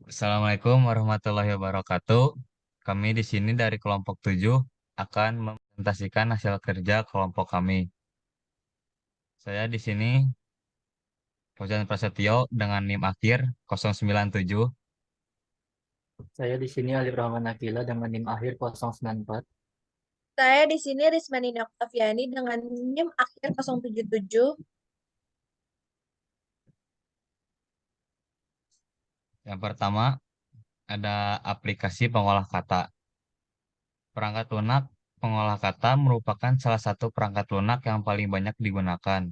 Assalamualaikum warahmatullahi wabarakatuh. Kami di sini dari kelompok 7 akan mempresentasikan hasil kerja kelompok kami. Saya di sini Fauzan Prasetyo dengan NIM akhir 097. Saya di sini Alif Rahman Nakila dengan NIM akhir 094. Saya di sini Rismanini Oktaviani dengan NIM akhir 077. Yang pertama ada aplikasi pengolah kata. Perangkat lunak pengolah kata merupakan salah satu perangkat lunak yang paling banyak digunakan.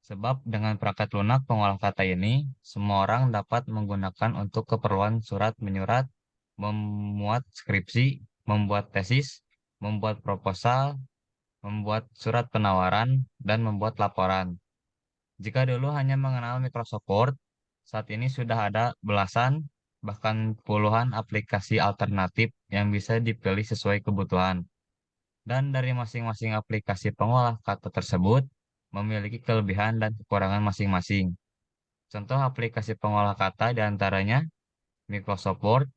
Sebab dengan perangkat lunak pengolah kata ini, semua orang dapat menggunakan untuk keperluan surat menyurat, memuat skripsi, membuat tesis, membuat proposal, membuat surat penawaran, dan membuat laporan. Jika dulu hanya mengenal Microsoft Word, saat ini sudah ada belasan, bahkan puluhan aplikasi alternatif yang bisa dipilih sesuai kebutuhan. Dan dari masing-masing aplikasi pengolah kata tersebut memiliki kelebihan dan kekurangan masing-masing. Contoh aplikasi pengolah kata diantaranya Microsoft Word,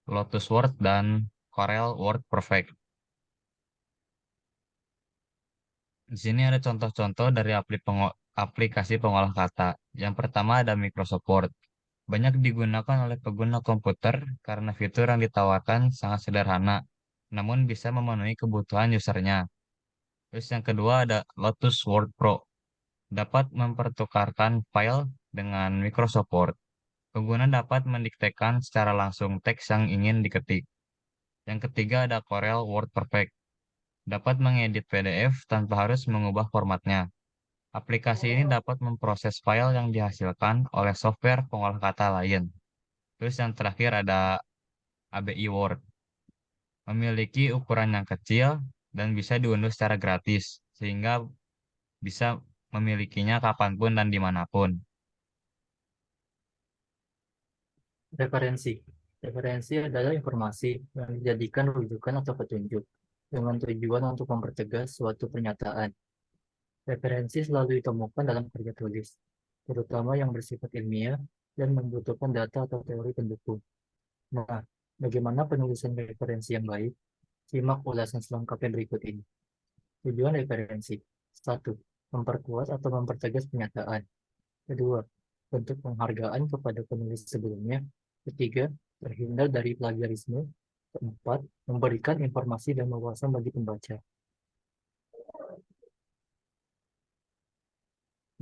Lotus Word, dan Corel Word Perfect. Di sini ada contoh-contoh dari aplikasi pengolah kata. Yang pertama ada Microsoft Word. Banyak digunakan oleh pengguna komputer karena fitur yang ditawarkan sangat sederhana, namun bisa memenuhi kebutuhan usernya. Terus yang kedua ada Lotus Word Pro. Dapat mempertukarkan file dengan Microsoft Word. Pengguna dapat mendiktekan secara langsung teks yang ingin diketik. Yang ketiga ada Corel Word Perfect. Dapat mengedit PDF tanpa harus mengubah formatnya. Aplikasi ini dapat memproses file yang dihasilkan oleh software pengolah kata lain. Terus yang terakhir ada ABI Word. Memiliki ukuran yang kecil dan bisa diunduh secara gratis, sehingga bisa memilikinya kapanpun dan dimanapun. Referensi. Referensi adalah informasi yang dijadikan rujukan atau petunjuk dengan tujuan untuk mempertegas suatu pernyataan. Referensi selalu ditemukan dalam karya tulis, terutama yang bersifat ilmiah dan membutuhkan data atau teori pendukung. Nah, bagaimana penulisan referensi yang baik? Simak ulasan selengkapnya berikut ini. Tujuan referensi. Satu, memperkuat atau mempertegas pernyataan. Kedua, bentuk penghargaan kepada penulis sebelumnya. Ketiga, terhindar dari plagiarisme. Keempat, memberikan informasi dan wawasan bagi pembaca.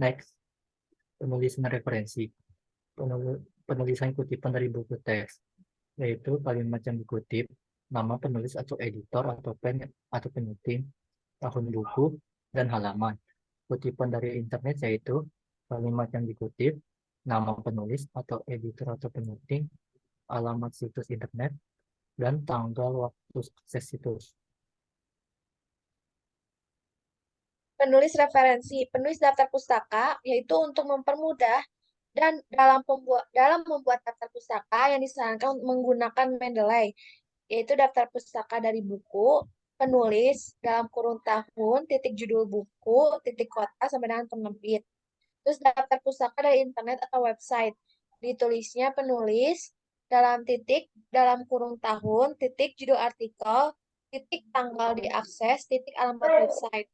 Next, penulisan referensi. Penulisan kutipan dari buku teks, yaitu kalimat yang dikutip, nama penulis atau editor atau penyeting, tahun buku, dan halaman. Kutipan dari internet yaitu kalimat yang dikutip, nama penulis atau editor atau penyeting, alamat situs internet, dan tanggal waktu akses situs. Penulis referensi, penulis daftar pustaka, yaitu untuk mempermudah dan dalam membuat daftar pustaka yang disarankan menggunakan Mendeley, yaitu daftar pustaka dari buku, penulis dalam kurun tahun, titik judul buku, titik kota sampai dengan penerbit. Terus daftar pustaka dari internet atau website. Ditulisnya penulis dalam titik dalam kurung tahun, titik judul artikel, titik tanggal diakses, titik alamat website.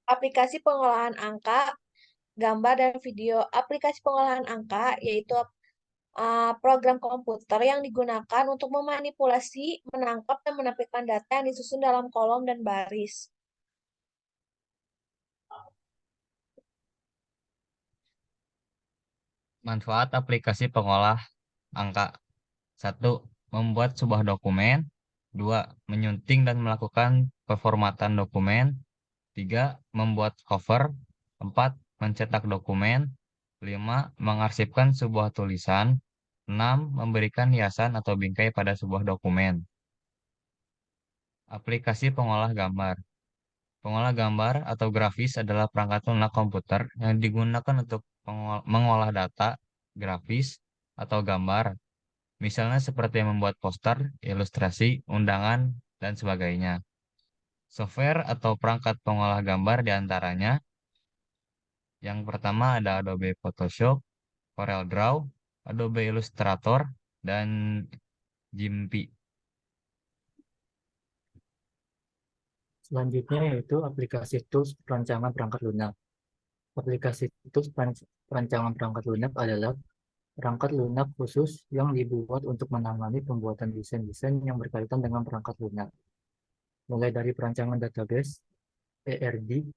Aplikasi pengolahan angka, gambar dan video. Aplikasi pengolahan angka yaitu program komputer yang digunakan untuk memanipulasi, menangkap, dan menampilkan data yang disusun dalam kolom dan baris. Manfaat aplikasi pengolah angka. Satu, membuat sebuah dokumen. Dua, menyunting dan melakukan performatan dokumen. Tiga, membuat cover. Empat, mencetak dokumen. Lima, mengarsipkan sebuah tulisan. Enam, memberikan hiasan atau bingkai pada sebuah dokumen. Aplikasi pengolah gambar. Pengolah gambar atau grafis adalah perangkat lunak komputer yang digunakan untuk mengolah data, grafis, atau gambar. Misalnya seperti membuat poster, ilustrasi, undangan, dan sebagainya. Software atau perangkat pengolah gambar diantaranya, yang pertama ada Adobe Photoshop, CorelDRAW, Adobe Illustrator, dan Gimpi. Selanjutnya yaitu aplikasi tools perancangan perangkat lunak. Aplikasi tools perancangan perangkat lunak adalah perangkat lunak khusus yang dibuat untuk menangani pembuatan desain-desain yang berkaitan dengan perangkat lunak, mulai dari perancangan database, ERD,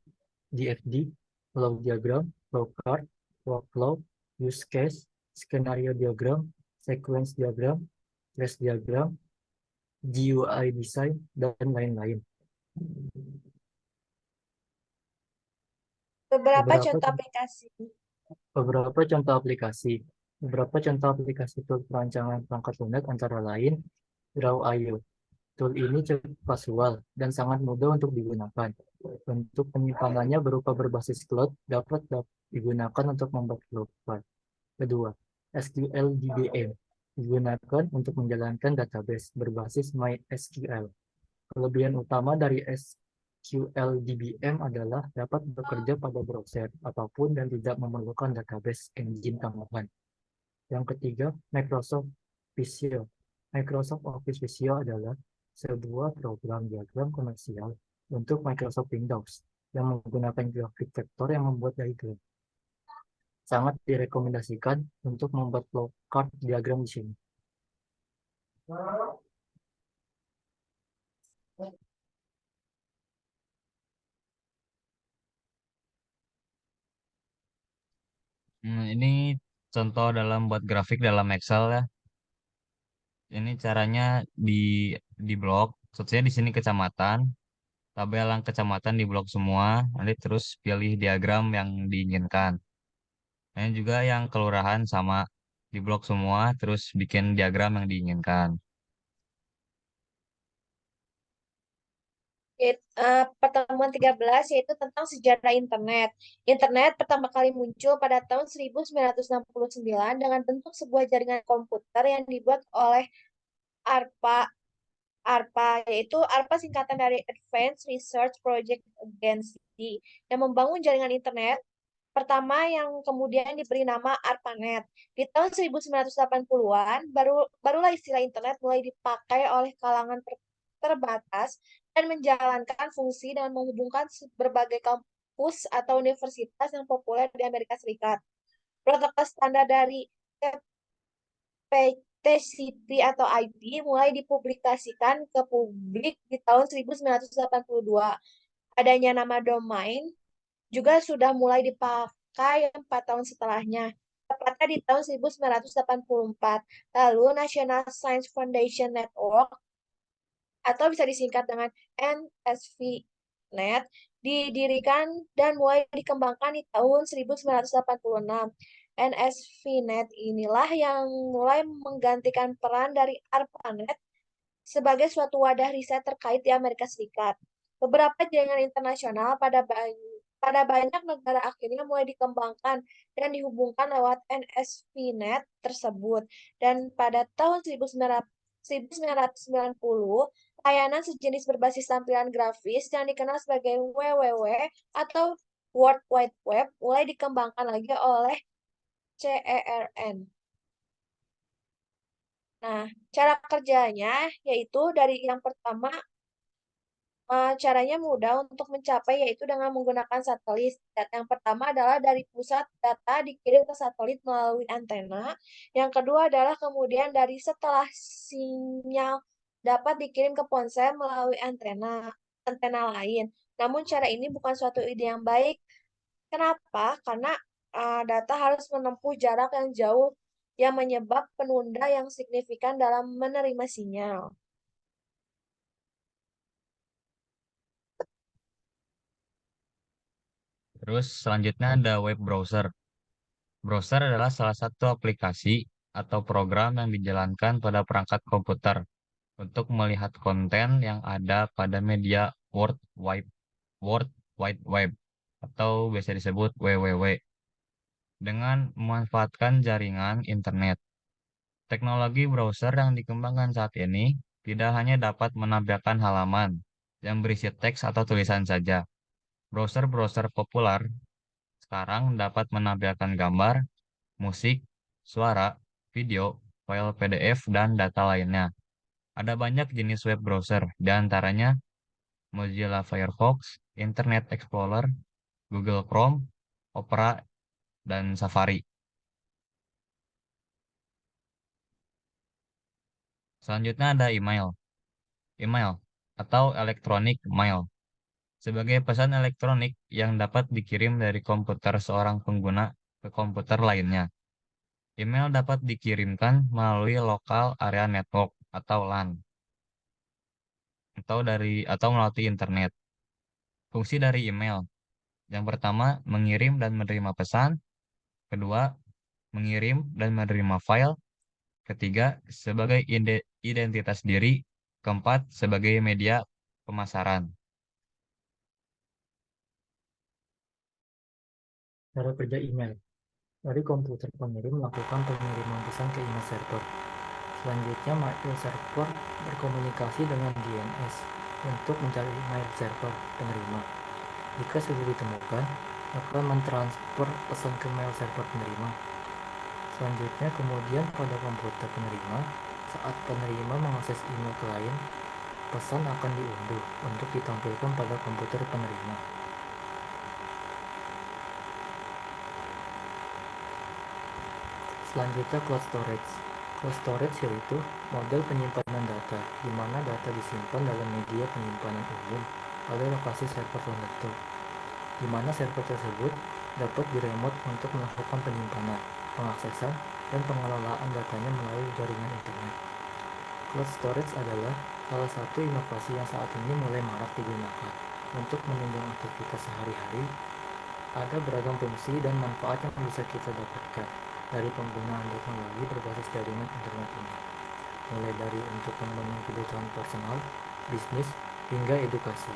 DFD, flow diagram, flow chart, workflow, use case, skenario diagram, sequence diagram, trace diagram, GUI design, dan lain-lain. Beberapa Beberapa contoh aplikasi. beberapa contoh aplikasi. Beberapa contoh aplikasi tool perancangan perangkat lunak antara lain Draw.io. Tool ini cepat visual dan sangat mudah untuk digunakan. Bentuk penyimpanannya berupa berbasis cloud dapat digunakan untuk membuat flow chart. Kedua, SQL DBM digunakan untuk menjalankan database berbasis MySQL. Kelebihan utama dari SQL DBM adalah dapat bekerja pada browser apapun dan tidak memerlukan database engine tambahan. Yang ketiga, Microsoft Visio. Microsoft Office Visio adalah sebuah program diagram komersial untuk Microsoft Windows yang menggunakan grafik vektor yang membuat diagram. Sangat direkomendasikan untuk membuat flowchart diagram di sini. Ini contoh dalam buat grafik dalam Excel ya. Ini caranya di blok. Contohnya di sini kecamatan, tabel yang kecamatan di blok semua. Nanti terus pilih diagram yang diinginkan. Ini juga yang kelurahan sama di blok semua, terus bikin diagram yang diinginkan. Pertemuan 13 yaitu tentang sejarah internet. Internet pertama kali muncul pada tahun 1969 dengan bentuk sebuah jaringan komputer yang dibuat oleh ARPA. ARPA yaitu ARPA singkatan dari Advanced Research Project Agency yang membangun jaringan internet pertama yang kemudian diberi nama ARPANET. Di tahun 1980-an, barulah istilah internet mulai dipakai oleh kalangan terbatas dan menjalankan fungsi dengan menghubungkan berbagai kampus atau universitas yang populer di Amerika Serikat. Protokol standar dari TCP atau IP mulai dipublikasikan ke publik di tahun 1982. Adanya nama domain juga sudah mulai dipakai 4 tahun setelahnya, tepatnya di tahun 1984. Lalu National Science Foundation Network atau bisa disingkat dengan NSVNet didirikan dan mulai dikembangkan di tahun 1986. NSVNet inilah yang mulai menggantikan peran dari ARPANET sebagai suatu wadah riset terkait di Amerika Serikat. Beberapa jaringan internasional pada banyak negara akhirnya mulai dikembangkan dan dihubungkan lewat NSVNet tersebut. Dan pada tahun 1990, layanan sejenis berbasis tampilan grafis yang dikenal sebagai WWW atau World Wide Web mulai dikembangkan lagi oleh CERN. Nah, cara kerjanya yaitu dari yang pertama, caranya mudah untuk mencapai yaitu dengan menggunakan satelit. Yang pertama adalah dari pusat data dikirim ke satelit melalui antena. Yang kedua adalah kemudian dari setelah sinyal dapat dikirim ke ponsel melalui antena lain. Namun cara ini bukan suatu ide yang baik. Kenapa? Karena data harus menempuh jarak yang jauh yang menyebab penunda yang signifikan dalam menerima sinyal. Terus selanjutnya ada web browser. Browser adalah salah satu aplikasi atau program yang dijalankan pada perangkat komputer untuk melihat konten yang ada pada media World Wide Web atau biasa disebut WWW dengan memanfaatkan jaringan internet. Teknologi browser yang dikembangkan saat ini tidak hanya dapat menampilkan halaman yang berisi teks atau tulisan saja. Browser-browser populer sekarang dapat menampilkan gambar, musik, suara, video, file PDF, dan data lainnya. Ada banyak jenis web browser, di antaranya Mozilla Firefox, Internet Explorer, Google Chrome, Opera, dan Safari. Selanjutnya ada email. Email atau electronic mail sebagai pesan elektronik yang dapat dikirim dari komputer seorang pengguna ke komputer lainnya. Email dapat dikirimkan melalui local area network atau LAN atau melalui internet. Fungsi dari email. Yang pertama, mengirim dan menerima pesan. Kedua, mengirim dan menerima file. Ketiga, sebagai identitas diri. Keempat, sebagai media pemasaran. Cara kerja email. Dari komputer pengirim melakukan pengiriman pesan ke email server. Selanjutnya, mail server berkomunikasi dengan DNS untuk mencari email server penerima. Jika sudah ditemukan, akan mentransfer pesan ke mail server penerima. Selanjutnya, kemudian pada komputer penerima, saat penerima mengakses email klien, pesan akan diunduh untuk ditampilkan pada komputer penerima. Selanjutnya, cloud storage. Cloud storage yaitu model penyimpanan data, di mana data disimpan dalam media penyimpanan umum pada lokasi server tertentu, di mana server tersebut dapat diremote untuk melakukan penyimpanan, pengaksesan, dan pengelolaan datanya melalui jaringan internet. Cloud storage adalah salah satu inovasi yang saat ini mulai marak digunakan untuk menunjang aktivitas sehari-hari. Ada beragam fungsi dan manfaat yang bisa kita dapatkan dari penggunaan teknologi berbasis jaringan internet ini, mulai dari untuk memenuhi kebutuhan personal, bisnis, hingga edukasi.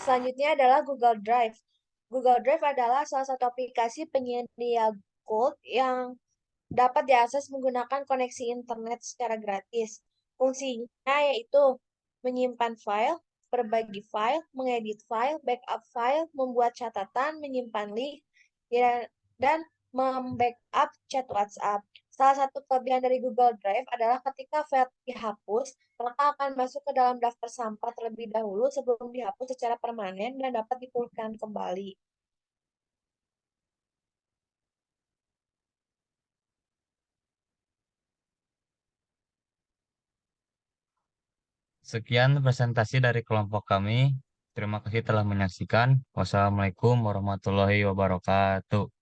Selanjutnya adalah Google Drive. Google Drive adalah salah satu aplikasi penyedia cloud yang dapat diakses menggunakan koneksi internet secara gratis. Fungsinya yaitu menyimpan file, berbagi file, mengedit file, backup file, membuat catatan, menyimpan link, dan membackup chat WhatsApp. Salah satu kelebihan dari Google Drive adalah ketika file dihapus, maka akan masuk ke dalam daftar sampah terlebih dahulu sebelum dihapus secara permanen dan dapat dipulihkan kembali. Sekian presentasi dari kelompok kami. Terima kasih telah menyaksikan. Wassalamualaikum warahmatullahi wabarakatuh.